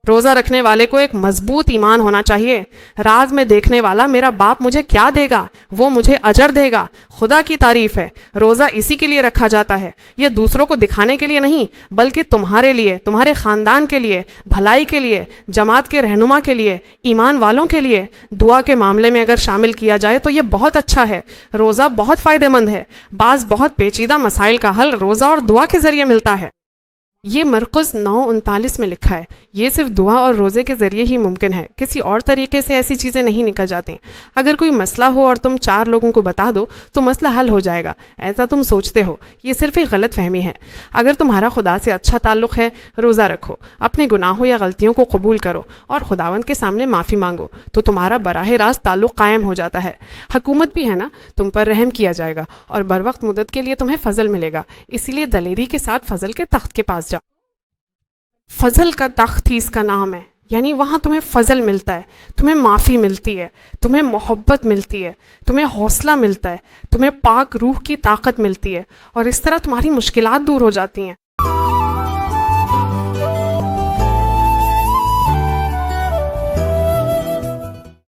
روزہ رکھنے والے کو ایک مضبوط ایمان ہونا چاہیے، راز میں دیکھنے والا میرا باپ مجھے کیا دے گا، وہ مجھے اجر دے گا، خدا کی تعریف ہے۔ روزہ اسی کے لیے رکھا جاتا ہے، یہ دوسروں کو دکھانے کے لیے نہیں، بلکہ تمہارے لیے، تمہارے خاندان کے لیے، بھلائی کے لیے، جماعت کے رہنما کے لیے، ایمان والوں کے لیے۔ دعا کے معاملے میں اگر شامل کیا جائے تو یہ بہت اچھا ہے۔ روزہ بہت فائدہ مند ہے، بعض بہت پیچیدہ مسائل کا حل روزہ اور دعا کے ذریعے ملتا ہے۔ یہ مرقس 9:39 میں لکھا ہے۔ یہ صرف دعا اور روزے کے ذریعے ہی ممکن ہے، کسی اور طریقے سے ایسی چیزیں نہیں نکل جاتی۔ اگر کوئی مسئلہ ہو اور تم 4 لوگوں کو بتا دو تو مسئلہ حل ہو جائے گا، ایسا تم سوچتے ہو، یہ صرف ایک غلط فہمی ہے۔ اگر تمہارا خدا سے اچھا تعلق ہے، روزہ رکھو، اپنے گناہوں یا غلطیوں کو قبول کرو اور خداوند کے سامنے معافی مانگو، تو تمہارا براہ راست تعلق قائم ہو جاتا ہے۔ حکومت بھی ہے نا، تم پر رحم کیا جائے گا اور بروقت مدت کے لیے تمہیں فضل ملے گا، اسی لیے دلیری کے ساتھ فضل کے تخت کے پاس جاؤ۔ فضل کا تخت ہی اس کا نام ہے، یعنی وہاں تمہیں فضل ملتا ہے، تمہیں معافی ملتی ہے، تمہیں محبت ملتی ہے، تمہیں حوصلہ ملتا ہے، تمہیں پاک روح کی طاقت ملتی ہے، اور اس طرح تمہاری مشکلات دور ہو جاتی ہیں۔